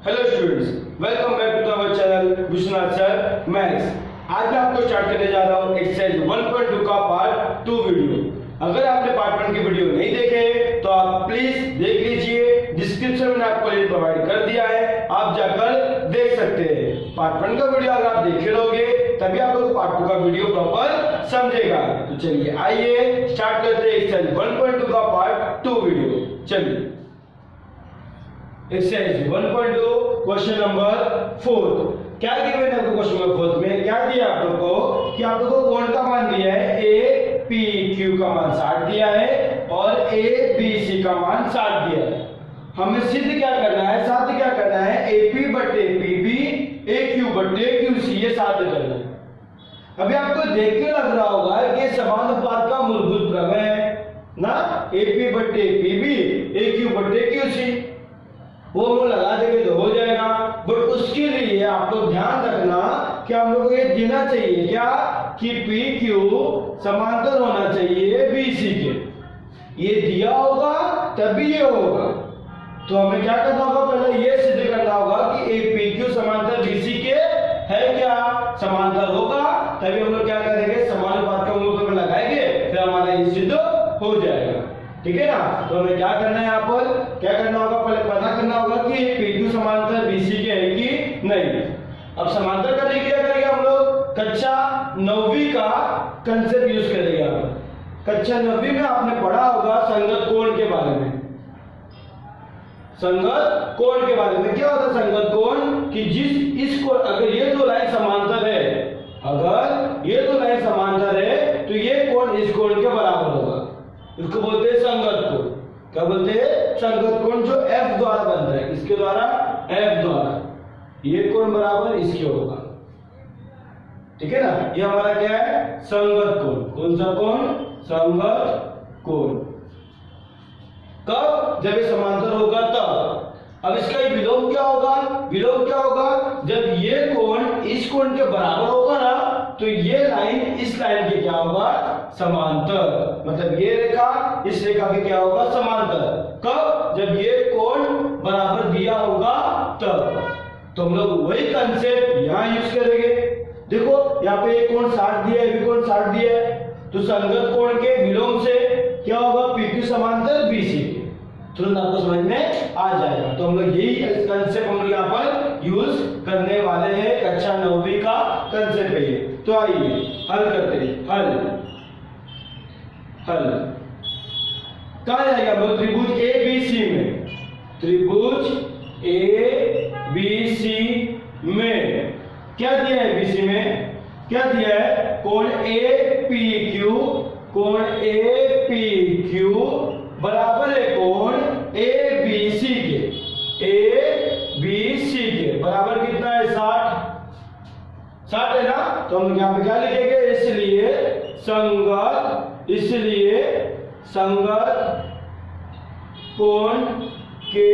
Hello students, welcome back to our channel Vishwanath sir maths. आज मैं आपको स्टार्ट करने जा रहा हूँ एक्सरसाइज 1.2 का पार्ट 2 वीडियो। अगर आपने पार्ट 1 की वीडियो नहीं देखे तो आप प्लीज देख लीजिए, डिस्क्रिप्शन में आपको लिंक प्रोवाइड कर दिया है, आप जाकर देख सकते हैं। पार्ट 1 का वीडियो अगर आप देखे रहोगे तभी आप लोग पार्ट 2 का वीडियो प्रॉपर समझेगा। तो चलिए आइए स्टार्ट करते हैं एक्सरसाइज 1.2 का पार्ट 2 वीडियो। चलिए एक्सरसाइज 1.2 क्वेश्चन नंबर 4। क्या गिवन है आपको क्वेश्चन नंबर 4 में? क्या दिया आप लोगों को कि आप लोगों को कोण का मान दिया है ए पी क्यू का मान 60 दिया है और ए बी सी का मान 60 दिया है। हमें सिद्ध क्या करना है, साध्य क्या करना है? ए पी बटे पी बी ए क्यू बटे क्यू सी, ये साध्य करना है। अभी आपको देख के लग रहा होगा कि समानुपात का मूलभूत प्रमेय है ना, ए पी बटे पी बी ए क्यू बटे क्यू सी, वो हम लगा देंगे तो हो जाएगा। बट उसके लिए आप लोग ध्यान रखना कि हम लोग को ये देना चाहिए क्या कि पी क्यू समांतर होना चाहिए बी सी के। ये दिया होगा तभी ये होगा। तो हमें क्या करना होगा, पहले ये सिद्ध करना होगा कि ए पी क्यू समांतर बी सी के है क्या, समांतर होगा तभी हम लोग क्या करेंगे, समानुपात का मूल प्रमेय लगाएंगे, फिर हमारा ये सिद्ध हो जाएगा। ठीक है ना। तो हमें क्या करना है, यहाँ पर क्या करना होगा, पहले पता करना होगा कि P2 समांतर BC के है कि नहीं। अब समांतर करने के लिए क्या करेंगे हम लोग, कक्षा 9वीं का कंसेप्ट यूज करेंगे। यहाँ पर कक्षा 9वीं में आपने पढ़ा होगा संगत कोण के बारे में। संगत कोण के बारे में क्या होता है संगत कोण, कि इस कोण, अगर ये दो लाइन समांतर है, अगर ये दो लाइन समांतर है तो ये कोण इस कोण के बराबर होगा। इसको बोलते हैं संगत कोण। क्या बोलते हैं? संगत कोण, जो F द्वारा बनता है, इसके द्वारा F द्वारा, ये कोण बराबर इसके होगा। ठीक है ना। ये हमारा क्या है, संगत कोण। कौन सा कोण? संगत कोण। कब? जब ये समांतर होगा तब। अब इसका विलोम क्या होगा? विलोम क्या होगा, जब ये कोण इस कोण के बराबर होगा ना, तो ये लाइन इस लाइन के क्या होगा, समांतर। मतलब ये रेखा इस रेखा के क्या होगा, समांतर। कब? जब ये कोण बराबर दिया होगा तब। तो हम लोग वही कंसेप्ट यहाँ यूज करेंगे। देखो यहाँ पे एक कोण 60 दिया है, भी कोण 60 दिया है, तो संगत कोण के विलोम से क्या होगा, PQ समांतर BC के। तुरंत आपको समझ में आ जाएगा। तो हम लोग यही कंसेप्ट हम लोग यहाँ पर यूज करने वाले हैं। कक्षा 9वीं का कंसेप्ट है ये। तो आइए हल करते हैं। हल कहाँ जाएगा हम लोग, त्रिभुज ABC में। त्रिभुज ABC में क्या दिया है, BC में क्या दिया है, कोण APQ, कोण APQ बराबर है कोण ABC के। ABC के बराबर कितना है, 60 है ना। तो हम यहाँ पे क्या लिखेंगे, इसलिए संगत कोण के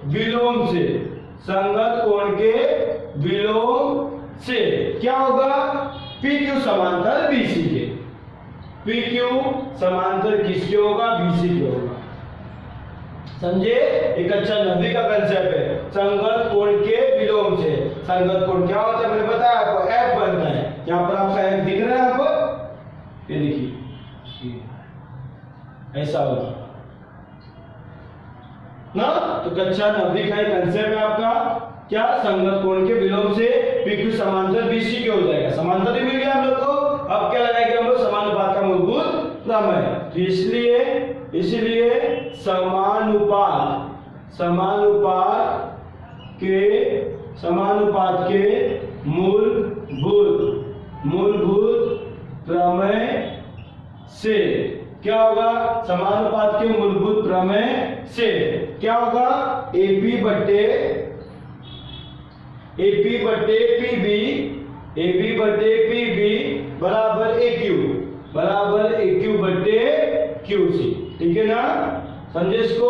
विलोम से, संगत कोण के विलोम से क्या होगा, PQ समांतर BC के। PQ समांतर किसके होगा, BC के होगा। समझे? एक अच्छा 9वीं का कंसेप्ट है, संगत कोण के विलोम से। संगत कोण क्या होता है, मैंने बताया आपको, F बनता है। यहाँ पर आपका F दिख रहा है आपको, ये देखिए ऐसा होगा ना। तो कक्षा 9वीं का कंसेप्ट है आपका क्या, संगत कोण के विलोम से PQ समांतर BC के हो जाएगा। समांतर ही मिल गया हम लोग को। अब क्या लगाएंगे हम लोग, समानुपात का मूलभूत प्रमेय। तो इसलिए समानुपात के मूलभूत प्रमेय से क्या होगा, समानुपात के मूलभूत प्रमेय से क्या होगा, AP बटे PB बराबर AQ बटे QC। ठीक है ना। समझे? इसको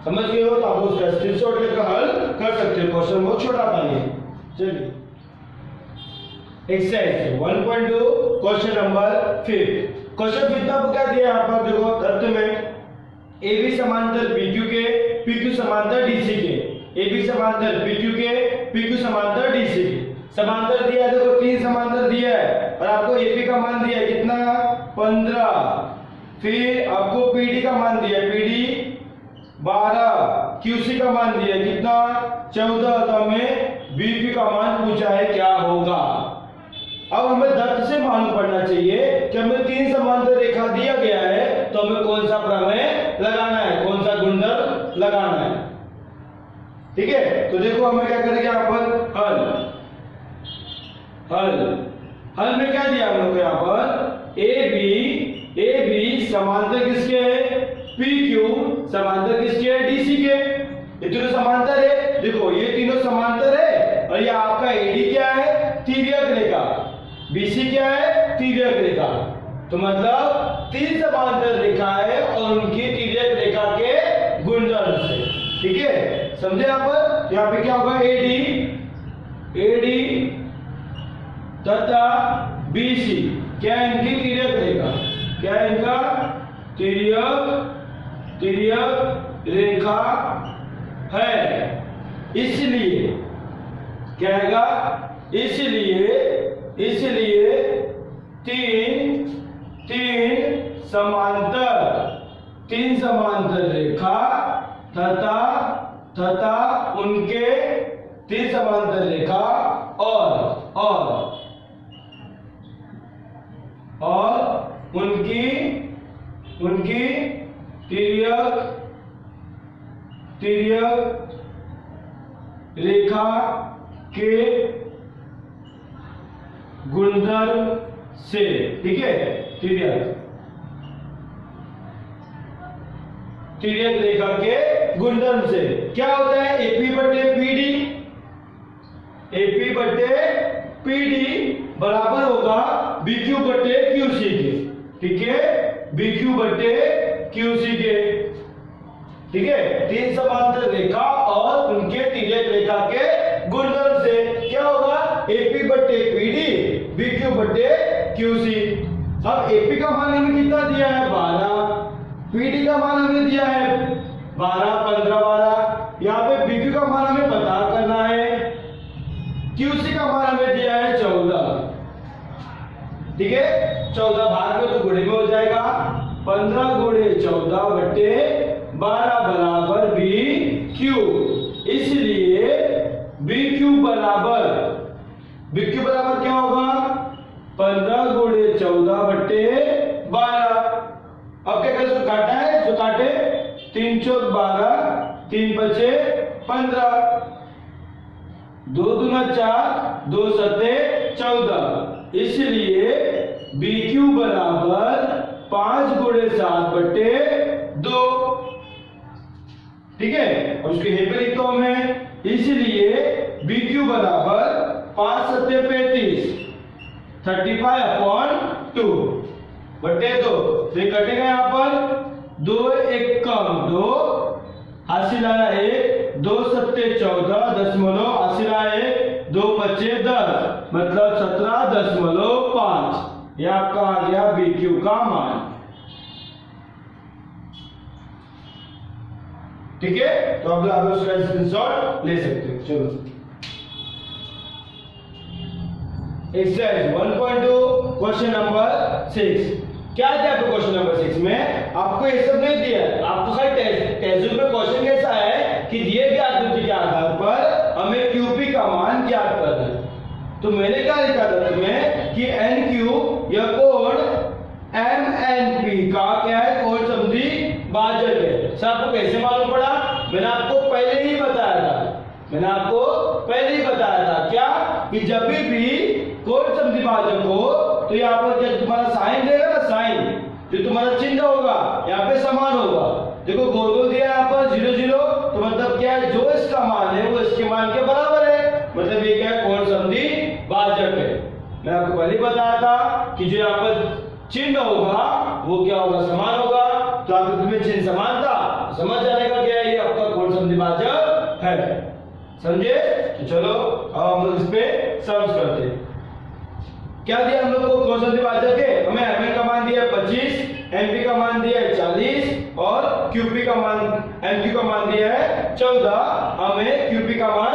समझ गए हो तो आप उसका स्क्रीनशॉट लेकर हल कर सकते हो। क्वेश्चन बहुत छोटा था ये। चलिए एक्सरसाइज 1.2 क्वेश्चन नंबर 5। क्वेश्चन 5 आपको क्या दिया, यहाँ पर देखो तथ्य में AB समांतर BQ के PQ समांतर DC के, AB समांतर PQ के, PQ समांतर DC के। समांतर दिया है, देखो 3 समांतर दिया है और आपको AP का मान दिया है कितना 15, फिर आपको PD का मान दिया है PD 12, QC का मान दिया है कितना 14, तो हमें BP का मान पूछा है क्या होगा। अब हमें दत्त से मालूम पड़ना चाहिए कि हमें 3 समांतर रेखा दिया गया है तो हमें कौन सा प्रमेय लगाना है, कौन सा गुणधर्म लगाना है। ठीक है, तो देखो हमें क्या करेंगे यहाँ पर हल में क्या दिया हम लोग यहाँ पर ए बी समांतर किसके है, PQ समांतर किसके है, DC के। ये तीनों समांतर है, देखो ये तीनों समांतर है और ये आपका AD क्या है, तिर्यक रेखा, BC क्या है, तिर्यक रेखा। तो मतलब 3 समांतर रेखा है और उनकी तिर्यक रेखा के गुणधर्म से। ठीक है, समझे यहाँ पर। यहाँ पे क्या होगा AD तथा BC क्या है, इनकी तिर्यक रेखा, क्या है इनका तिर्यक रेखा है। इसलिए क्या आएगा, इसलिए तीन समांतर रेखा तथा उनके 3 समांतर रेखा और उनकी तिर्यक रेखा के गुणधर्म से। ठीक है, तिर्यक रेखा के गुणधर्म से क्या होता है, AP बटे PD बराबर होगा BQ बटे QC के। ठीक है, BQ बटे QC के। ठीक है, 3 समांतर रेखा और उनके तिर्यक रेखा के गुणधर्म से क्या होगा, AP बटे PD BQ बटे QC। अब AP का मान हमें कितना दिया है 12, PD का मान हमें दिया है 12, 15, 12। यहाँ पे BQ का मान हमें पता करना है, QC का मान हमें दिया है 14। ठीक है, 14 भाग में तो गुणे में हो जाएगा, 15 गुणे 14 बटे 12 बराबर BQ। इसलिए BQ बराबर क्या होगा, 15 गुणे 14 बटे 12। अब क्या करें, काटा है जो काटे, 3 चौक 12, 3 बचे 15, 2 दूना 4, 2 सते 14। इसलिए BQ बराबर 5 गुणे 7 बटे 2। ठीक है, अब उसके हे पे लिखता हूं मैं, इसलिए BQ बराबर 5 सत्ते 35, 35/2 बटे 2। तो कटेगा यहाँ पर 2 1 कम 2, हासिल आया 1, 2 सत्ते 14 दशमलव, हासिल आए 2 बचे 10, मतलब 17.5। ये आपका आ गया BQ का मान। ठीक है, तो अब आप उसका स्क्रीनशॉट ले सकते हो। चलो एक्सरसाइज 1.2 क्वेश्चन नंबर 6। क्या दिया आपको क्वेश्चन नंबर 6 में, आपको ये सब नहीं दिया, आपको खाली टेजुल में क्वेश्चन कैसा है कि दिए गए आकृति के आधार पर हमें QP का मान ज्ञात करना है। तो मैंने क्या लिखा था तुम्हें कि NQ या कोण MNP का क्या है, कोण समद्वि भाजक है। सर आपको कैसे मालूम पड़ा, मैंने आपको पहले ही बताया था क्या, कि जब भी कोण समद्वि भाजक हो तो यहाँ पर क्या तुम्हारा साइन देगा ना, साइन जो तुम्हारा चिन्ह होगा यहाँ पे समान होगा। देखो गोल गोल दिया यहाँ पर 0 0, तो मतलब क्या है, जो इसका मान है वो इसके मान के बराबर है, मतलब ये क्या है, कोण समद्वि भाजक है। मैं आपको पहले बताया था कि जो यहाँ पर चिन्ह होगा वो क्या होगा, समान होगा। तो आपको तुम्हें चिन्ह समान था, समझ जाने का क्या है, ये आपका कोण समद्वि भाजक है। समझे, तो चलो अब हम लोग इस पे सॉल्व करते हैं। क्या दिया हम लोग को कोण समद्वि भाजक है, हमें MN का मान दिया 25, NP का मान दिया 40। 40 और QP का मान MQ का मान दिया है 14। हमें QP का मान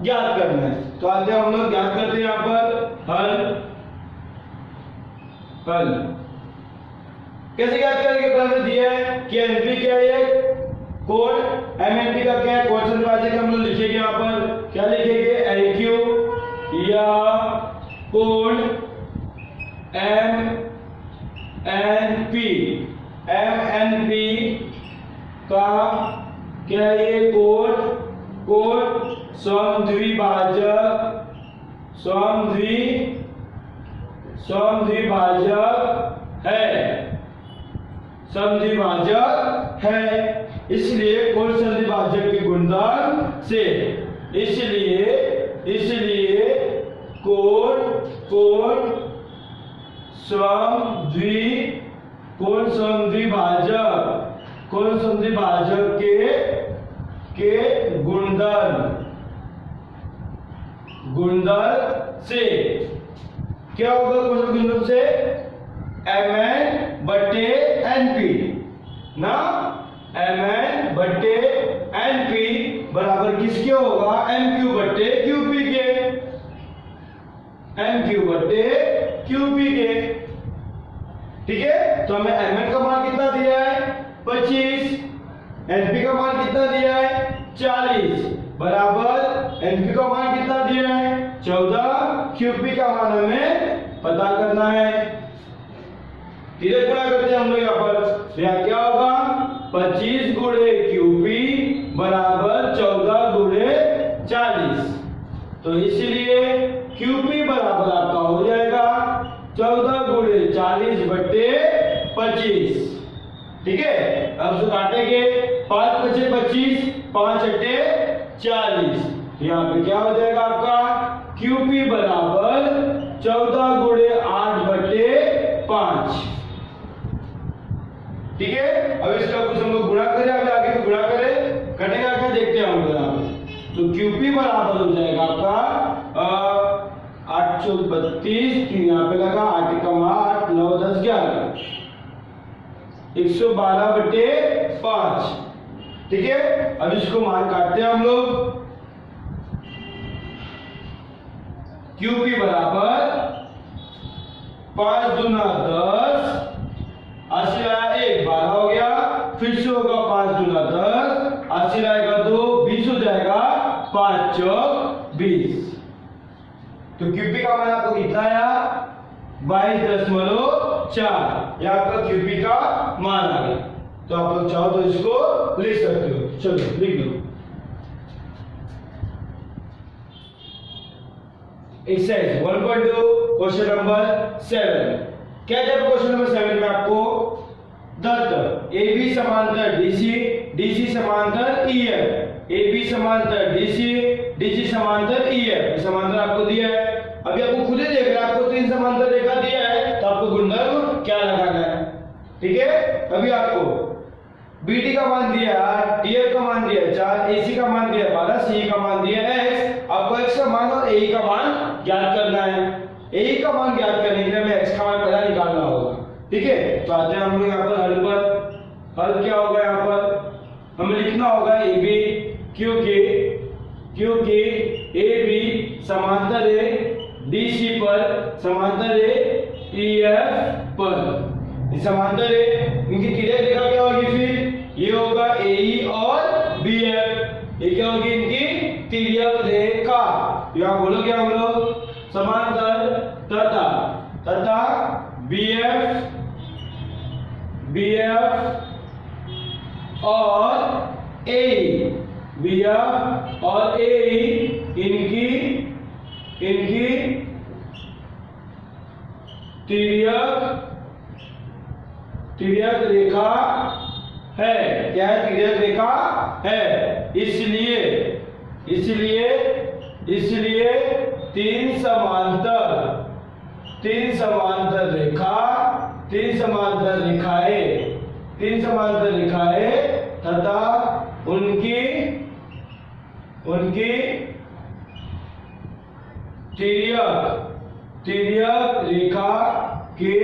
ज्ञात करना है। तो आते हम लोग ज्ञात करते हैं यहाँ पर हल कैसे ज्ञात करेंगे। पहले दिया है कि एनपी क्या है, कोण, एमएनपी का क्या है, कोण संविभाजक हम लोग लिखेंगे यहाँ पर क्या लिखेंगे, एलक्यू या कोण एमएनपी का क्या है, ये कोण समद्विभाजक है, इसलिए कोण समद्विभाजक के गुणधर्म से इसलिए कोण समद्विभाजक के गुणधर्म से क्या होगा, कोण गुणधर्म से MN/NP ना, MN/NP बराबर किसके होगा, MQ/QP के। ठीक है, तो हमें MN का मान कितना दिया है 25, NP का मान कितना दिया है 40 बराबर NP का मान कितना दिया है 14, QP का मान हमें पता करना है। सीधे गुणा करते हैं हम लोग यहाँ पर, यहाँ क्या होगा 25 गुणे QP बराबर 14 गुणे 40। तो इसलिए QP बराबर आपका हो जाएगा 14 गुणे 40/25। ठीक है, अब इसको काटेंगे, 5 × 25, 5 × 40। यहाँ पे क्या हो जाएगा आपका QP बराबर 14 गुणे 8/5। ठीक है, अब इसका कुछ हम लोग गुणा करें, अभी आगे तो गुणा करें, कटेगा क्या देखते हैं हम लोग यहाँ पे। तो QP बराबर हो जाएगा आपका 8 × 32, यहाँ पे लगा 8 × 8, 9 × 10 11, 112/5। ठीक है, अब इसको मान काटते हैं हम लोग। QP बराबर 5 दूना 10, 80 लाया 1, 12 हो गया, फिर से होगा 5 दूना 10, 80 लाएगा 2, 20 हो जाएगा, 5 चौक 20। तो QP का मान आपको कितना आया 22.4, यह आपका QP का मान आ गया। तो आप लोग चाहो तो इसको लिख सकते हो, चलो लिख लो। Exercise 1.2 question number 7। क्या जब क्वेश्चन नंबर 7 में आपको दत्त AB समांतर DC समांतर EF, AB समांतर DC समांतर EF समांतर आपको दिया है। अभी आपको खुद ही देख रहे हैं, आपको 3 समांतर रेखा दिया है, तो आपको गुणधर्म क्या लगाना है। ठीक है, अभी आपको BD का मान दिया, TF का मान दिया 4, AC का मान दिया 12, CE का मान दिया x। आपको x का मान और AE का मान ज्ञात करना है। AE का मान ज्ञात करने के लिए हमें x का मान पहले निकालना होगा। ठीक है, तो आते हैं हम लोग यहाँ पर हल पर। हल क्या होगा, यहाँ पर हमें लिखना होगा AB क्योंकि AB समांतर है DC पर, समांतर है EF पर, समांतर है, इनकी तिर्यक रेखा क्या होगी, फिर ये होगा AE और BF, ये क्या होगी इनकी तिर्यक रेखा। यहाँ बोलो क्या हम लोग, समांतर तथा BF और AE, BF और AE इनकी तिर्यक रेखा है। क्या है, तिर्यक रेखा है। इसलिए तीन समांतर रेखाएं तथा उनकी तिर्यक रेखा के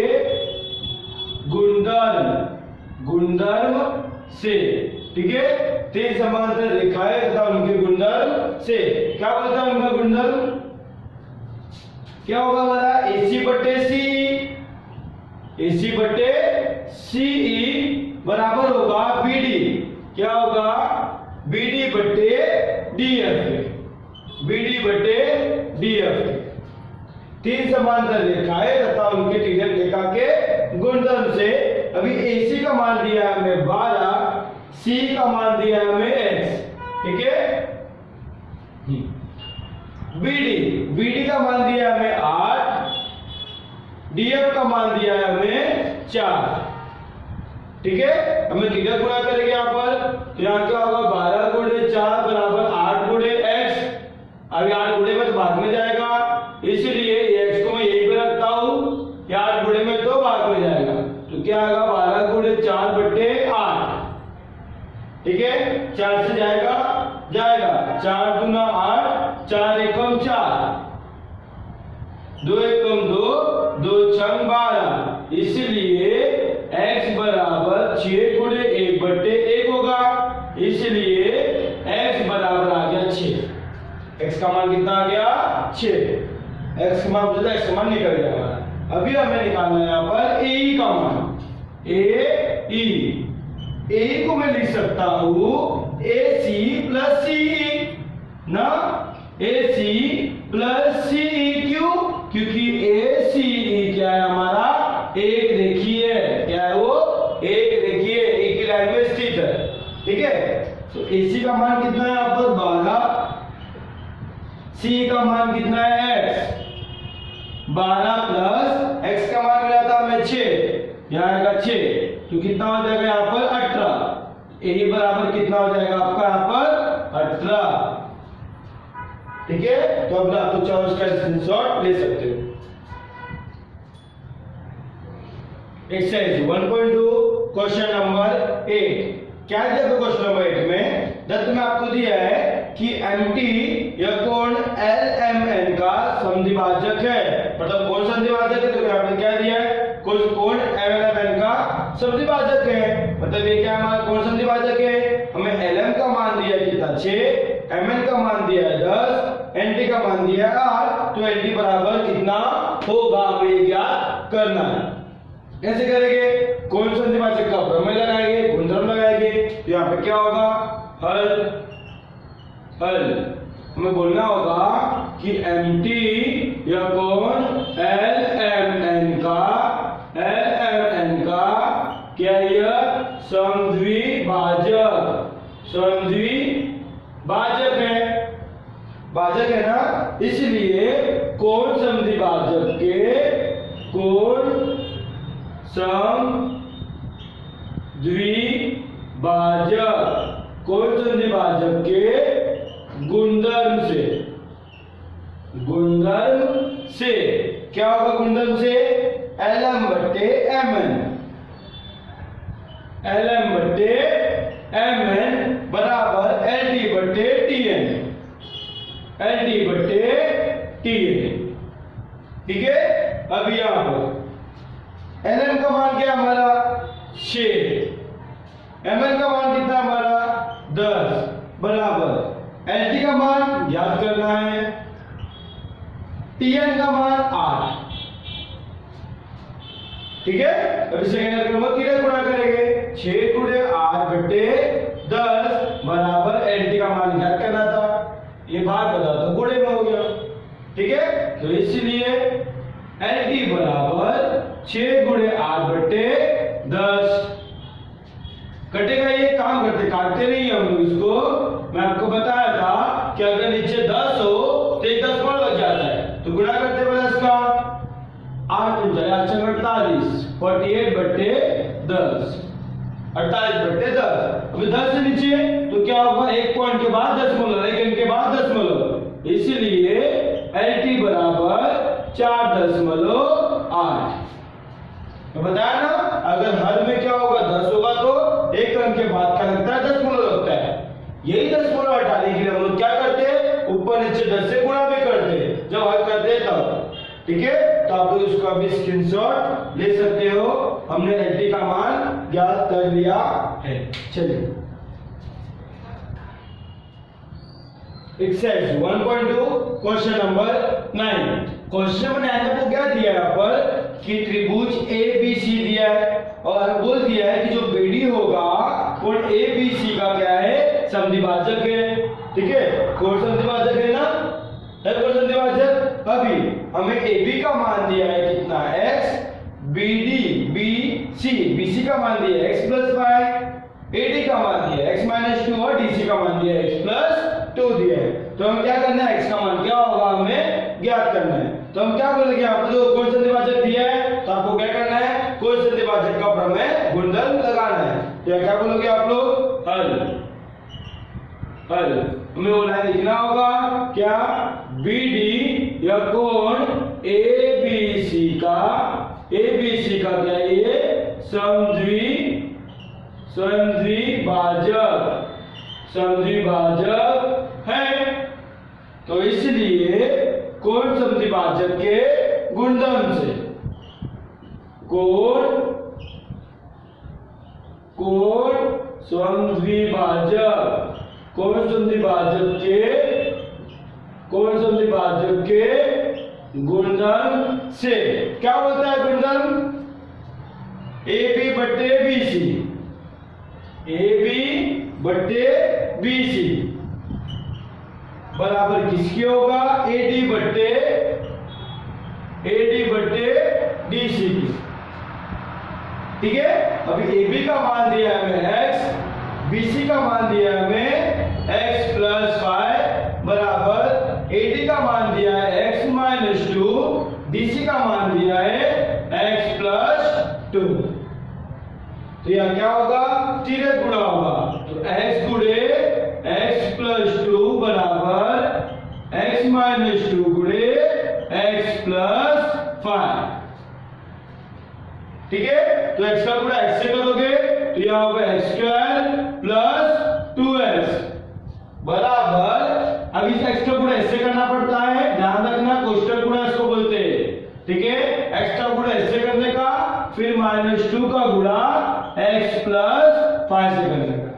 गुणधर्म गुणधर्म से। ठीक है, तीन समांतर रेखाएं तथा उनके गुणधर्म से। क्या बोलता है उनका गुणधर्म? क्या होगा हमारा? AC बटे CE बराबर होगा BD। क्या होगा? BD बटे DF। तीन समांतर रेखाएं तथा उनके तिर्यक रेखा के गुणधर्म से। अभी AC का मान दिया है हमें 12, C का मान दिया है हमें X। ठीक है, BD का मान दिया है हमें 8, DF का मान दिया है हमें 4। ठीक है, हमें तिर्यक गुणा करेंगे यहाँ पर, तो यहाँ क्या होगा? 12 गुणे 4 बराबर 8 गुणे X। अभी 8 गुणे में तो भाग में जाएगा, इसलिए X को मैं यहीं पे रखता हूँ, 8 गुणे में तो भाग में जाएगा, तो क्या आएगा? 12 गुणे 4 बटे 8। ठीक है, 4 से जाएगा 4 दूना 8, 4 एकम 4, 2 एकम 2, 2 छंग 12। इसलिए x बराबर 6 गुणे 1 बटे 1 होगा, इसलिए x बराबर आ गया 6। x का मान कितना आ गया? 6। x का मान पूछा, x का मान निकल गया हमारा। अभी हमें निकालना है यहाँ पर AE का मान। AE को मैं लिख सकता हूँ AC प्लस CE ना, AC प्लस CE। क्यों? क्योंकि ACE क्या है हमारा? एक रेखीय है। क्या है वो? एक रेखीय, एक ही लाइन में स्थित है। ठीक है, तो AC का मान कितना है यहाँ पर? 12। CE का मान कितना है? X। 12 प्लस X का मान मिला था हमें 6, यहाँ आएगा 6, तो कितना हो जाएगा यहाँ पर? 18। AE बराबर कितना हो जाएगा आपका यहाँ पर? 18। ठीक है, तो अब आप तो चाहो इसका स्क्रीनशॉट ले सकते हो। Exercise 1.2 question number 8। क्या दिया तो क्वेश्चन नंबर 8 में दत्त में आपको दिया है कि MT यह कोण LMN का समद्विभाजक है। मतलब कौन समद्विभाजक है? तो यहाँ पे क्या दिया है? कोण LMN का समद्विभाजक है। मतलब ये क्या हमारा कौन समद्विभाजक है? हमें LM का मान दिया है कितना? 6, MN का मान दिया है 10, NT का मान दिया है 8, तो NT बराबर कितना होगा हमें ज्ञात करना है। कैसे करेंगे? कौन संधिवाचक का प्रमेय लगाएंगे, गुणधर्म लगाएंगे, तो यहाँ पे क्या होगा? हल हमें बोलना होगा कि MT यह कोण LMN का क्या यह समद्विभाजक है ना, इसलिए कोण समद्विभाजक के गुणधर्म से क्या होगा? गुणधर्म से LM बटे MN बराबर LD बटे TN। ठीक है, अब यहां पर LM का मान क्या हमारा? 6, MN का मान कितना हमारा? 10 बराबर LT का मान याद करना है, TN का मान 8। ठीक है, अभी सेकंड नंबर में किधर गुणा करेंगे? 6 गुणे 8 बटे 10 बराबर LT का मान याद करना था, ये भाग बता दो गुणे में हो गया। ठीक है, तो इसलिए LT बराबर 6 गुणे 8 बटे 10। कटेगा, ये काम करते काटते नहीं हम लोग इसको। मैं आपको बताया था कि अगर नीचे 10 हो तो एक दशमलव लग जाता है, तो गुणा करते बड़ा इसका 8 हो जाए 48, 48 बटे 10, 48 बटे 10। अभी 10 से नीचे तो क्या होगा? एक पॉइंट के बाद दशमलव, एक अंक के बाद दशमलव, इसीलिए LT बराबर 4.8। बताया ना, अगर हर में क्या होगा? 10 होगा तो एक अंक के बाद क्या लगता है? दशमलव लगता है। यही दशमलव हटाने के लिए हम लोग क्या करते हैं? ऊपर नीचे 10 से गुणा भी करते हैं जब हल करते हैं तब। ठीक है, तो आप लोग इसको अभी स्क्रीनशॉट ले सकते हो। हमने LT का मान ज्ञात कर लिया है। चलिए exercise 1.2 question number 9। Question number 9 में आपको क्या दिया है यहाँ पर कि त्रिभुज ABC दिया है और बोल दिया है कि जो BD होगा वो ABC का क्या है, समद्विभाजक है। ठीक है, कौन समद्विभाजक है ना, है कौन समद्विभाजक। अभी हमें AB का मान दिया है कितना, x, BD BC का मान दिया है x + 5, AD का मान दिया है x - 2 और DC का मान दिया है x + 2 दिया है। तो हम क्या करना है, x का मान क्या होगा हमें ज्ञात करना है। तो हम क्या बोलेंगे, यहाँ पर जो कोण समद्विभाजक दिया है तो आपको क्या करना है, कोण समद्विभाजक का प्रमेय गुणधर्म लगाना है। या क्या बोलोगे आप लोग, हल। हमें वो लाइन लिखना होगा क्या, BD या कोण ABC का क्या ये समद्विभाजक है। तो इसलिए कोण समद्विभाजक के गुणधर्म से कोण समद्विभाजक के गुणधर्म से क्या बोलता है गुणधर्म, AB/BC बराबर किसकी होगा, AD/DC की। ठीक है, अभी AB का मान दिया है हमें x, BC का मान दिया है हमें x + 5 बराबर AD का मान दिया है x - 2, DC का मान दिया है x + 2। तो यह क्या होगा, तिर्यक गुणा होगा। तो x गुणे x + 2 बराबर x - 2 गुणे x + 5। ठीक है, तो x का गुणा x से करोगे तो यह होगा x² + 2x बराबर, अब इस x का गुणा इससे करना पड़ता है, ध्यान रखना कोष्टक गुणा इसको बोलते हैं। ठीक है, x का गुणा इससे करने का, फिर -2 का गुणा x + 5 से करने का।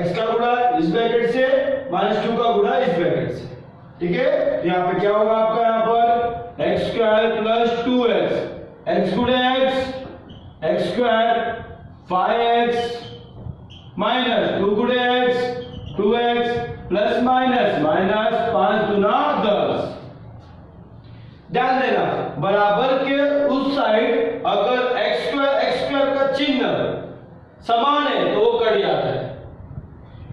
x का गुणा इस ब्रैकेट से, -2 का गुणा इस ब्रैकेट से। ठीक है, तो यहाँ पे क्या होगा आपका, यहाँ पर x² + 2x, x गुणे x स्क्वायर 5x माइनस 2 गुणे x 2x प्लस माइनस 5 दूना 10। ध्यान देना, बराबर के उस साइड अगर x स्क्वायर का चिन्ह समान है तो वो कट जाता है।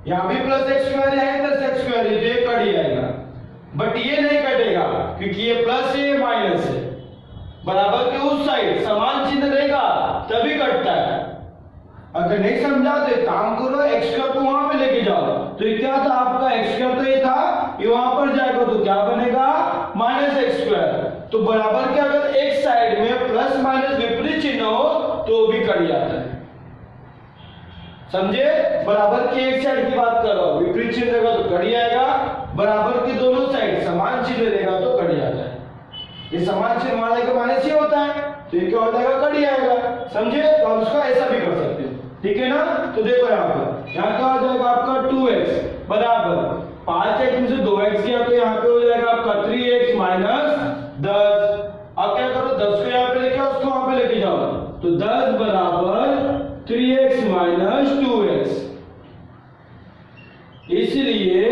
यहां भी प्लस x स्क्वायर है, प्लस x स्क्वायर है, तो ये कट जाएगा। बट ये नहीं कटेगा क्योंकि ये प्लस है, माइनस है। बराबर के उस साइड समान चिन्ह रहेगा तभी कटता है। अगर नहीं समझा तो एक काम करो, x स्क्वायर को वहां पे लेके जाओ। तो ये क्या था आपका, x स्क्वायर तो ये था, ये वहां पर जाएगा तो क्या बनेगा, -x स्क्वायर। तो बराबर के अगर एक साइड में प्लस माइनस विपरीत चिन्ह हो तो भी कट जाता है। समझे, बराबर की एक साइड की बात कर रहा हूं, विपरीत चिन्ह रहेगा तो कट जाएगा, बराबर की दोनों साइड समान चिन्ह रहेगा तो कट जाता है। ये समान चिन्ह हमारे का माइनस ही होता है, तो ये क्या हो जाएगा, कट जाएगा। समझे, तो हम उसका ऐसा भी कर सकते हैं। ठीक है ना, तो देखो यहाँ पर क्या हो जाएगा आपका 2x बराबर 5x में से 2x किया तो यहाँ पे हो जाएगा आपका 3x माइनस 10। अब क्या करो, 10 को यहाँ पे लेके आओ, उसको वहां पे लेके जाओ, तो 10 बराबर 3x माइनस 2x। इसलिए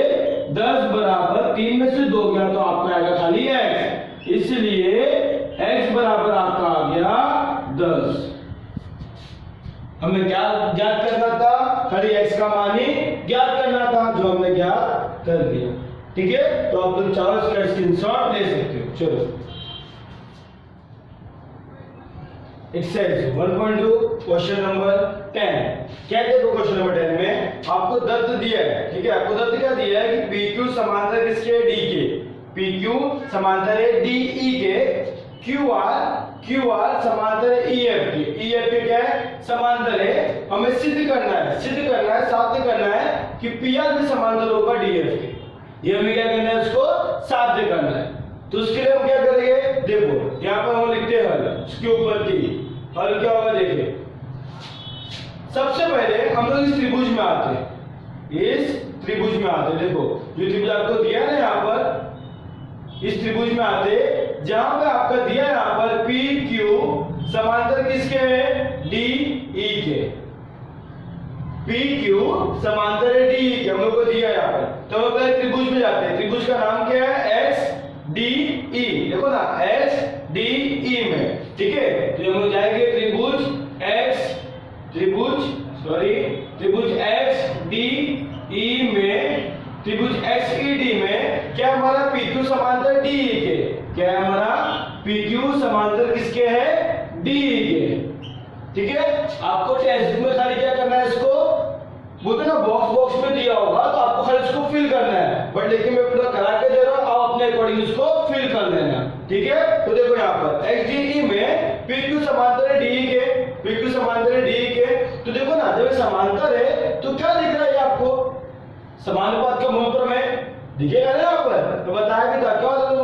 10 बराबर 3 में से 2 गया तो आपका आएगा खाली x, इसलिए x बराबर आपका आ गया 10। हमें क्या ज्ञात करना था, खाली x का मान ही ज्ञात करना था, जो हमने ज्ञात कर दिया। ठीक है, तो आप लोग चाहो इसका स्क्रीनशॉट ले सकते हो। चलो एक्सरसाइज 1.2 क्वेश्चन नंबर 10। क्या देखो क्वेश्चन नंबर 10 में आपको दत्त दिया है। ठीक है, आपको दत्त क्या दिया है कि PQ समांतर किसके, D के। PQ समांतर है DE के, QR समांतर है EF के। EF के क्या है, समांतर है। हमें सिद्ध करना है, साध्य करना है कि PR भी समांतर होगा DF के। ये हमें क्या करना है, उसको साध्य करना है। तो उसके लिए हम क्या करेंगे, देखो यहाँ पर हम लिखते हैं हल, उसके ऊपर की हल क्या होगा, देखिए लोग इस त्रिभुज में आते हैं, इस त्रिभुज में आते, देखो जो त्रिभुज आपको दिया है ना यहाँ पर, इस त्रिभुज में आते, जहां पे आपका दिया है यहाँ पर पी क्यू समांतर किसके है, डी ई के, पी क्यू समांतर है डी ई के, हम लोग को दिया है यहाँ पर। तो हम पहले त्रिभुज में जाते हैं, त्रिभुज का नाम क्या है, एस डी ई, देखो ना एस डी ई में, ठीक है। तो हम लोग जाएंगे त्रिभुज त्रिभुज एक्स डी ई में, त्रिभुज एक्स ई डी में क्या हमारा पी क्यू समांतर डी ई के, क्या है हमारा पी क्यू समांतर किसके है, डी ई के, ठीक है। आपको टेक्स्ट बुक में खाली क्या करना है, इसको बोलते ना बॉक्स में दिया होगा तो आपको खाली इसको फिल करना है, बट लेकिन मैं पूरा करा के दे रहा हूं, आप अपने अकॉर्डिंग इसको फिल कर लेना, ठीक है। तो देखो यहाँ पर एक्स डी ई में पी क्यू समांतर है डी ई के, पी क्यू समांतर है डी ई के। तो देखो ना जब समांतर है तो क्या दिख रहा है आपको, समानुपात का मूल प्रमेय दिखेगा ना यहाँ पर, तो बताया कि क्या होता है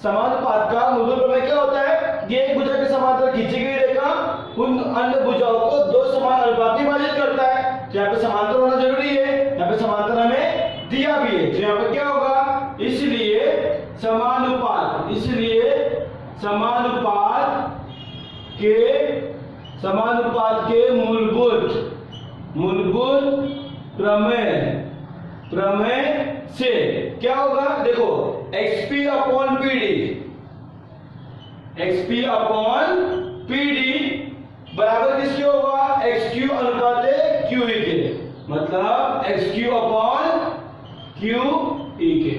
समानुपात का मूल प्रमेय, क्या होता है कि एक भुजा के समांतर खींची गई रेखा उन अन्य भुजाओं को दो समान अनुपात में विभाजित करता है। तो यहाँ पे समांतर होना जरूरी है, यहाँ पे समांतर हमें दिया भी है, तो यहाँ पे क्या होगा, इसलिए समानुपात के मूलभूत प्रमेय से क्या होगा, देखो xp अपॉन pd बराबर किसके होगा, xq अनुपात qe के, मतलब xq अपॉन qe के,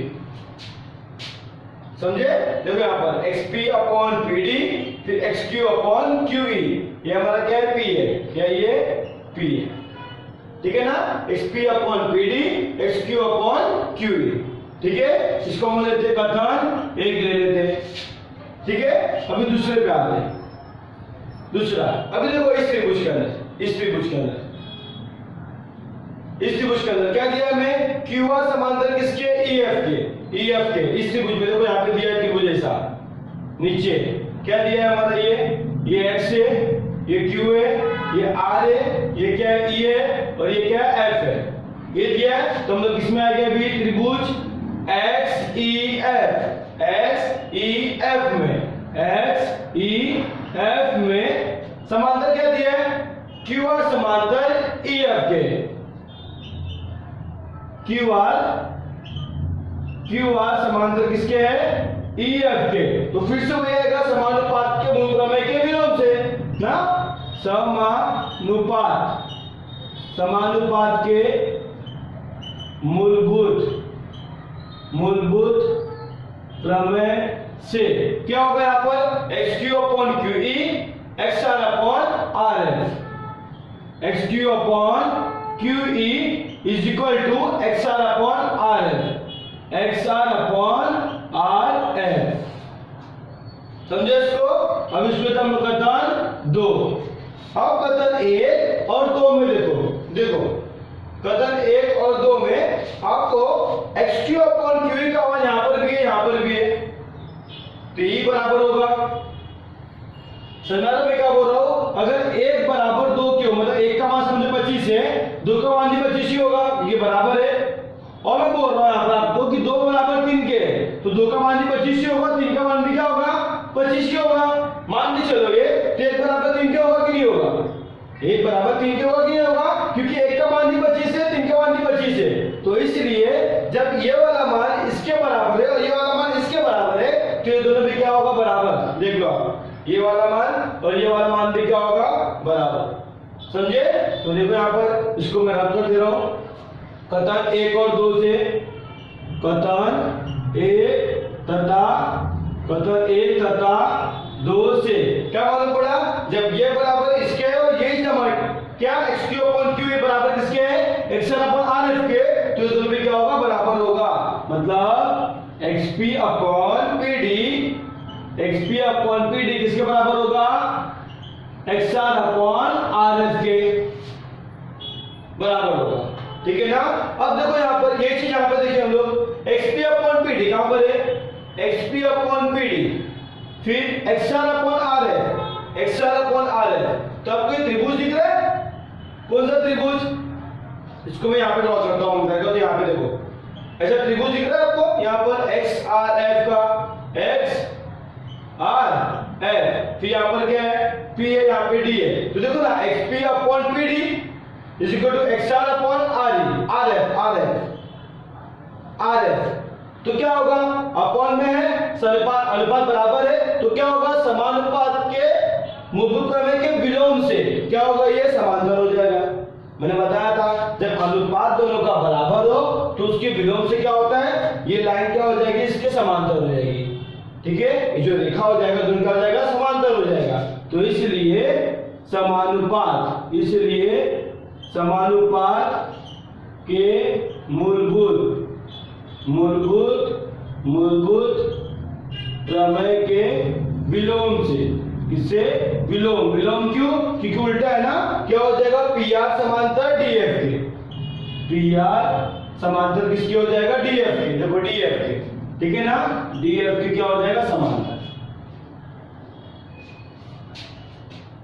समझे। देखो यहाँ पर xp अपॉन pd फिर xq अपॉन qe, ये हमारा क्या है, p है, क्या ये p है, ठीक है ना, xp upon pd xq upon qe, ठीक है। इसको हम लेते हैं कथन एक ले लेते हैं, ठीक है। अभी दूसरे पे आते हैं, दूसरा अभी देखो इस त्रिभुज के अंदर क्या दिया हमें, QR समांतर किसके, EF के, इस त्रिभुज में देखो यहाँ पे दिया है त्रिभुज ऐसा, नीचे क्या दिया है हमारा, ये X है, ये Q है, ये R है, ये क्या है E है, और ये क्या है F है, ये दिया है। तो हम लोग किसमें आ गए अभी, त्रिभुज XEF में समांतर क्या दिया है, QR समांतर EF के, QR समांतर किसके है, EF के। तो फिर से वही आएगा समानुपात के मूल प्रमेय के विलोम से ना, समानुपात के मूलभूत प्रमेय से क्या होगा यहाँ पर, xq upon qe xr upon rf, xq upon qe is equal to xr upon rf, xr upon rf, समझे इसको। अब इसमें हम कथन 2, अब कथन 1 और 2 में देखो कथन 1 और 2 में आपको xq अपॉन qe का मान यहाँ पर भी है, तो e बराबर होगा, संदर्भ में क्या बोल रहा हूं, अगर 1 बराबर 2 क्यों, मतलब 1 का मान समझो 25 है, 2 का मान भी 25 ही होगा, ये बराबर है। और मैं बोल रहा हूं यहाँ पर आपको कि 2 बराबर 3 के, तो 2 का मान भी 25 ही होगा, 3 का मान भी क्या होगा, 25 ही होगा। मान के चलोगे तो 1 बराबर 3 के होगा कि नहीं होगा, 1 बराबर 3 के होगा कि नहीं होगा, क्योंकि 1 का मान भी 25 है, 3 का मान भी 25 है। तो इसलिए जब ये वाला मान इसके बराबर है और ये वाला मान इसके बराबर है, तो ये दोनों भी क्या होगा, बराबर। देख लो आप, ये वाला मान और ये वाला मान भी क्या होगा, बराबर, समझे। तो देखो यहाँ पर इसको मैं रद्द कर दे रहा हूं, कथन 1 और 2 से, कथन 1 तथा 2 से क्या मालूम पड़ा, जब ये बराबर इसके है और ये क्या xq अपॉन qe बराबर किसके है, xr अपॉन rf के, तो ये दोनों भी क्या होगा, बराबर होगा। मतलब xp अपॉन pd किसके बराबर होगा, xr अपॉन rf के बराबर होगा, ठीक है ना। अब देखो यहाँ पर ये चीज यहाँ पर देखिए हम लोग, xp अपॉन pd कहां पर है, xp अपॉन pd फिर xr अपॉन rf, तो आपको त्रिभुज दिख रहा है, कौन सा त्रिभुज, इसको मैं यहाँ पे ड्रॉ करता हूँ, तो यहाँ पे देखो ऐसा त्रिभुज दिख रहा है आपको, यहाँ पर एक्स आर एफ का, एक्स आर एफ, फिर यहाँ पर क्या है, पी है, यहाँ पे डी है। तो देखो ना X P upon P D is equal to X R upon R E, R F R F R F. तो क्या होगा, अपॉन में है, अनुपात बराबर है, तो क्या होगा, समानुपात के मूलभूत प्रमेय के विलोम से क्या होगा, ये समांतर हो जाएगा। मैंने बताया था जब अनुपात दोनों का बराबर हो तो उसके विलोम से क्या होता है, ये लाइन क्या हो जाएगी, इसके समांतर हो जाएगी। ठीक है, ये जो रेखा हो जाएगा दोनों का हो जाएगा समांतर हो जाएगा। तो इसलिए समानुपात, इसलिए समानुपात के मूलभूत प्रमेय के विलोम से, किससे, विलोम, विलोम क्यों, क्योंकि उल्टा है ना, क्या हो जाएगा, पी आर समांतर डी एफ के, पी आर समांतर किसके हो जाएगा, डी एफ के। देखो डी एफ के, ठीक है ना, डी एफ के क्या हो जाएगा, समांतर।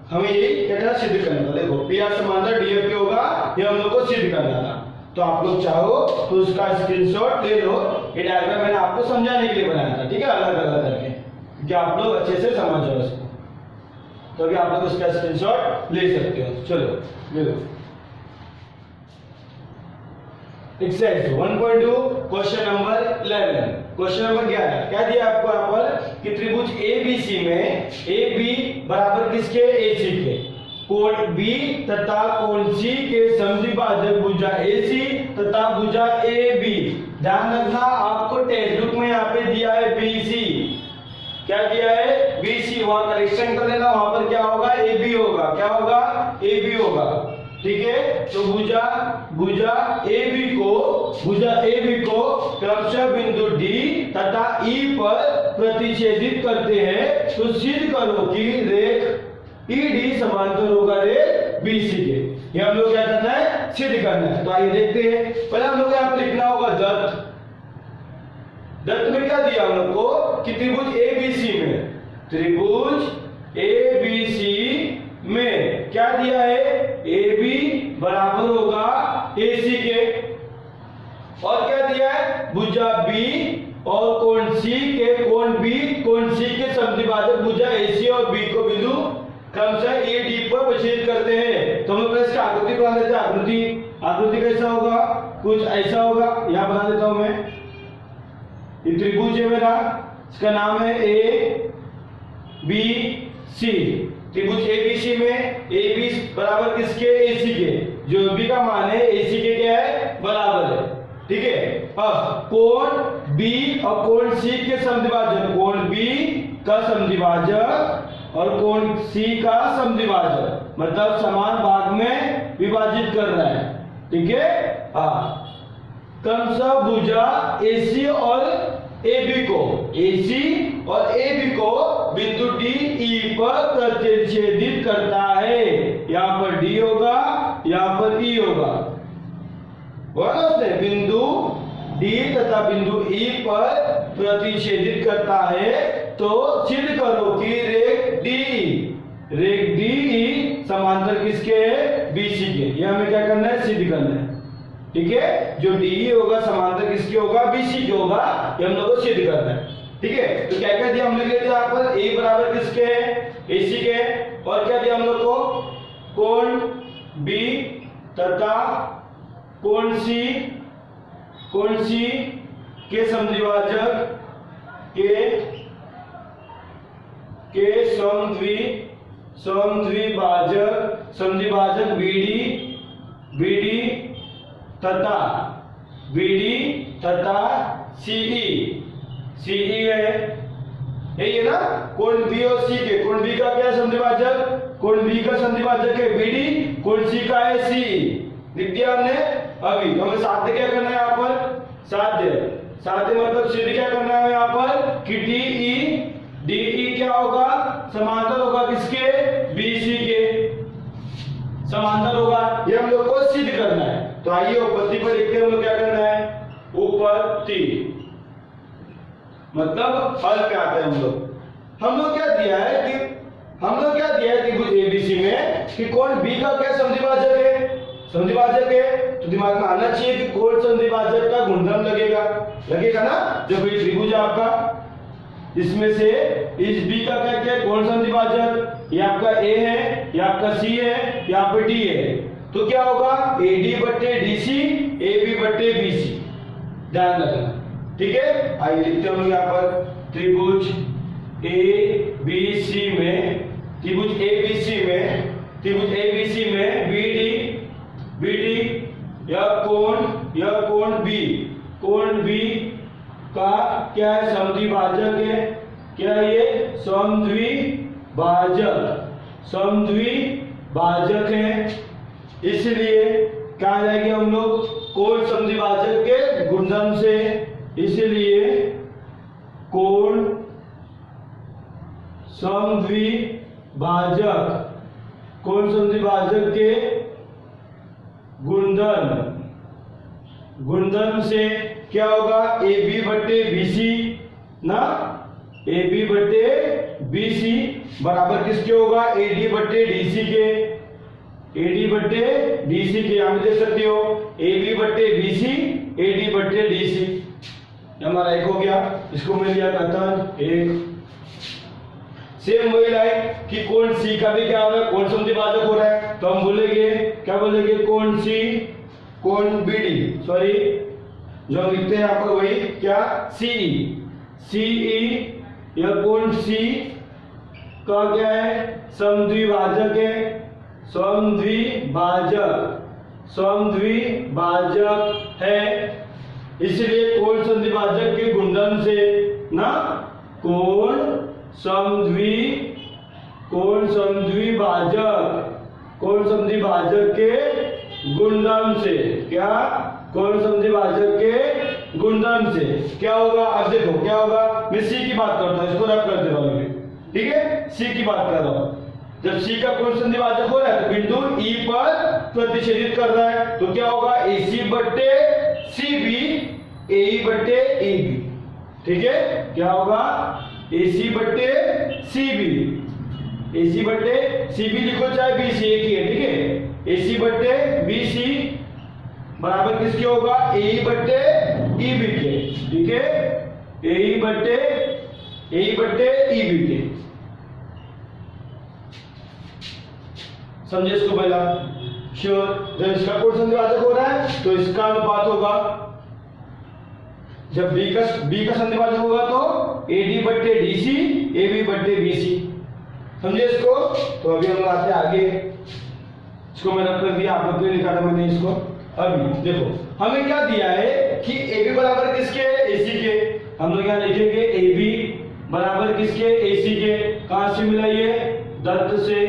हमें यही क्या सिद्ध करना था। देखो पी आर समांतर डी एफ के होगा, ये हम लोग को सिद्ध करना था। तो आप लोग चाहो तो उसका स्क्रीनशॉट ले लो, ये डायग्राम मैंने आपको समझाने के लिए बनाया था, ठीक है, अलग अलग करके, क्योंकि आप लोग अच्छे से समझ जाओ इसको। तो अभी आप लोग उसका स्क्रीनशॉट ले सकते हो। चलो ले लो। Exercise 1.2 question number 11, question number 11 क्या दिया आपको यहाँ पर कि त्रिभुज ABC में AB बराबर किसके, AC के, कोण B तथा कोण C के समद्विभाजक भुजा AC तथा भुजा AB। ध्यान रखना आपको टेक्स्ट बुक में यहाँ पे दिया है BC, क्या दिया है, BC, वहां करेक्शन कर लेना, वहां पर क्या होगा, AB होगा, क्या होगा, AB होगा। ठीक है, तो भुजा AB को क्रमशः बिंदु D तथा E पर प्रतिच्छेदित करते हैं, तो सिद्ध करो कि रेख ED समांतर होगा रेख BC के। ये हम लोग क्या करना है, सिद्ध करना है। तो आइए देखते हैं। पहले हम लोग यहाँ पर लिखना होगा दत्त में क्या दिया हम लोग को कि त्रिभुज ABC में क्या दिया है, AB बराबर होगा AC के, और क्या दिया है, भुजा B और कोण C के, कोण C के समद्विभाजक भुजा AC और B को बिंदु क्रमशः AD पर प्रतिच्छेद करते हैं। तो हम लोग इसका आकृति बना लेते हैं। आकृति कैसा होगा, कुछ ऐसा होगा, यहाँ बना देता हूं मैं। ये त्रिभुज है मेरा, इसका नाम है ABC। त्रिभुज ABC में AB बराबर किसके, AC के, जो B का मान है AC के क्या है, बराबर है। ठीक है, अब कोण B और कोण C के समद्विभाजक, कोण B का समद्विभाजक और कोण C का समद्विभाजक, मतलब समान भाग में विभाजित कर रहा है। ठीक है, हाँ, क्रमशः भुजा AC और AB को बिंदु DE पर प्रतिच्छेदित करता है। यहाँ पर D होगा, यहाँ पर E होगा, बिंदु D तथा बिंदु E पर प्रतिच्छेदित करता है। तो सिद्ध करो कि रेख DE समांतर किसके है, BC के। ये हमें क्या करना है, सिद्ध करना है। ठीक है, जो DE होगा समांतर किसके होगा, BC के होगा, ये हम लोग को सिद्ध करना है। ठीक है, तो क्या क्या दिया हम लोग के, यहाँ पर A बराबर किसके है, AC के, और क्या दिया हम लोग को, कोण B तथा कोण C के समद्विभाजक के समद्विभाजक BD तथा CE है, यही है ना, कोण B और C के, कोण B का क्या समद्विभाजक, कोण B का समद्विभाजक है BD, कोण C का है CE। लिख दिया हमने। अभी तो हमें साध्य क्या करना है, यहाँ पर साध्य मतलब सिद्ध क्या करना है यहाँ पर कि DE क्या होगा, समांतर होगा किसके, BC के, समांतर होगा। ये हम लोग को सिद्ध करना है। तो आइए उपपत्ति पर देखते हैं हम लोग क्या करना है, उपपत्ति मतलब हल पे आते हैं हम लोग क्या दिया है कि त्रिभुज ABC में कि कोण B का क्या समद्विभाजक है, समद्विभाजक है तो दिमाग में आना चाहिए कि कौन समद्विभाजक का गुणधर्म लगेगा, लगेगा ना। देखो ये त्रिभुज है आपका, इसमें से इस बी का क्या क्या कौन समद्विभाजक, ये आपका ए है, ये आपका सी है, यहाँ पे डी है, तो क्या होगा AD बट्टे DC AB बट्टे BC, ध्यान रखना, ठीक है। आइए लिखते हैं यहाँ पर त्रिभुज ABC में, त्रिभुज ABC में, त्रिभुज ABC में BD यह कोण B, कोण B का क्या है समद्विभाजक है, क्या ये समद्विभाजक है, इसलिए क्या आ जाएंगे हम लोग कोण समद्विभाजक के गुणधर्म से, इसलिए कोण समद्विभाजक के गुणधर्म से क्या होगा AB बट्टे BC ना, AB बट्टे BC बराबर किसके होगा AD बट्टे DC के, AD बट्टे DC के, यहाँ देख सकते हो AB बट्टे BC AD बट्टे DC, हमारा एक हो गया, इसको मैं लिया कथन एक। सेम वही लाइन कि कोण C का भी क्या हो रहा है, कोण समद्विभाजक हो रहा है, तो हम बोलेंगे क्या बोलेंगे कोण C, कोण BD, सॉरी जो हम लिखते हैं यहाँ पर वही क्या CE, यह कोण C का क्या है समद्विभाजक है, समद्विभाजक है, इसलिए कोण समद्विभाजक के गुणधर्म से ना, कोण समद्विभाजक के गुणधर्म से, क्या कोण समद्विभाजक के गुणधर्म से क्या होगा। अब देखो क्या होगा, मैं C की बात करता हूँ, इसको रख कर दे रहा हूँ, ठीक है, C की बात कर रहा हूँ। जब C का कोण समद्विभाजक हो रहा है तो बिंदु E पर प्रतिच्छेदित कर रहा है, तो क्या होगा AC बट्टे CB AE बट्टे EB, ठीक है, क्या होगा AC बट्टे CB लिखो चाहे BC एक ही है, ठीक है, AC बट्टे BC बराबर किसके होगा AE बट्टे EB के, ठीक है, AE बट्टे EB के, समझे इसको पहला श्योर। जब इसका कोण समद्विभाजक हो रहा है तो इसका अनुपात होगा, जब B का समद्विभाजक होगा तो AD बट्टे DC AB बट्टे BC, समझे इसको। तो अभी हम आते हैं आगे, इसको मैंने रख कर दिया, आप लोग लिखा था मैंने इसको। अभी देखो हमें क्या दिया है कि AB बराबर किसके AC के, हम लोग यहाँ लिखेंगे AB बराबर किसके AC के, कहां से मिला ये दत्त से,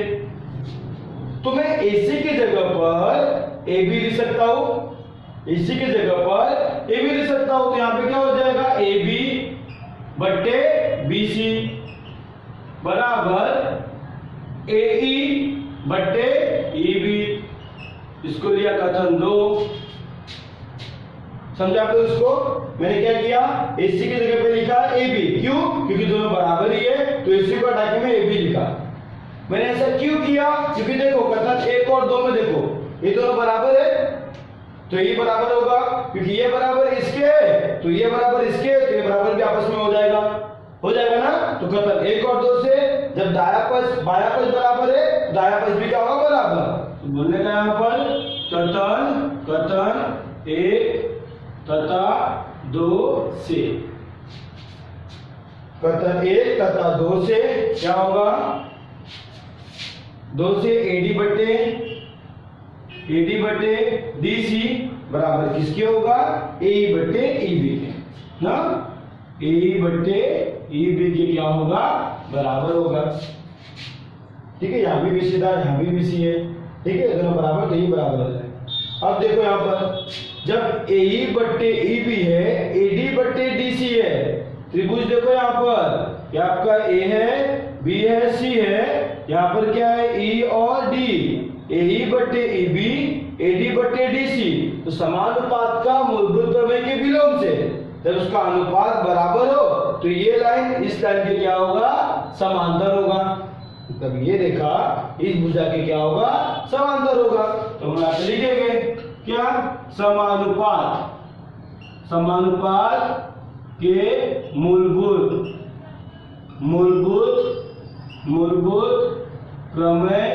तो मैं AC की जगह पर AB लिख सकता हूं, AC की जगह पर AB लिख सकता हूं, तो यहां पे क्या हो जाएगा AB बट्टे BC बराबर AE बट्टे EB, इसको लिया कथन 2, समझा आप लोग इसको। मैंने क्या किया AC की जगह पे लिखा AB, क्यों, क्योंकि दोनों बराबर ही है, तो AC को हटा के मैं AB लिखा। मैंने ऐसा क्यों किया, क्योंकि देखो कथन 1 और 2 में देखो ये दोनों बराबर है, तो ये बराबर होगा, क्योंकि ये बराबर इसके है तो ये बराबर इसके है, तो ये बराबर भी आपस में हो जाएगा ना। तो कथन 1 और 2 से जब दायां पक्ष बायां पक्ष बराबर है, दायां पक्ष भी क्या होगा बराबर, तो बोलने का यहाँ पर कथन 1 तथा 2 से, कथन 1 तथा 2 से क्या होगा, 2 से AD बट्टे DC बराबर किसके होगा AE बट्टे EB के ना, AE बट्टे EB के क्या होगा बराबर होगा, ठीक है। यहाँ भी BC था, यहाँ भी BC है, ठीक है, दोनों बराबर तो ये बराबर हो जाए। अब देखो यहाँ पर जब AE बट्टे EB है, AD बट्टे DC है, त्रिभुज देखो यहाँ पर क्या आपका A है B है C है, यहाँ पर क्या है E और D, AE बट्टे EB AD बट्टे DC, तो समानुपात का मूलभूत प्रमेय के विलोम से जब उसका अनुपात बराबर हो तो ये लाइन इस लाइन के क्या होगा समांतर होगा, तब ये रेखा इस भुजा के क्या होगा समांतर होगा, तो हम यहाँ लिखेंगे समानुपात के मूलभूत प्रमेय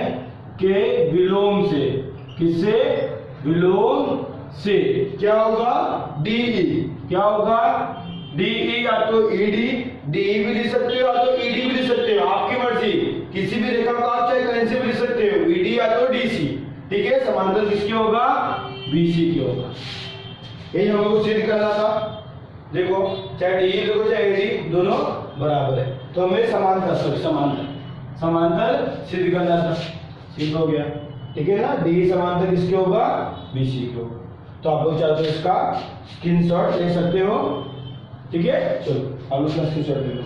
के विलोम से, किससे? विलोम से क्या होगा? डीई। क्या होगा? डीई या तो ईडी, डीई भी लिख सकते हो या तो ईडी भी लिख सकते हो, आपकी मर्जी। किसी भी रेखा को आप चाहे कहीं से भी लिख सकते हो, ईडी या तो डीसी। ठीक है, समांतर किसके होगा? बीसी के होगा। यही हम लोग को सिद्ध करना था। देखो चाहे डीई देखो चाहे ईडी, दोनों बराबर है, तो हमें समांतर सिद्ध करना था। सिद्ध हो गया। ठीक है ना, डी समांतर किसके होगा? बीसी के होगा। तो आप लोग चाहे तो इसका स्क्रीनशॉट ले सकते हो। ठीक है, चलो आप लोग स्क्रीनशॉट ले लो।